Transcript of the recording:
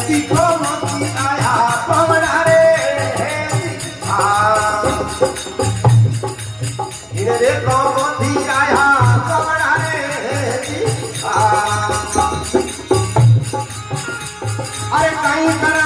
तीखो मोती आया पवना रे रे मोती आया पवना रे अरे कहीं कर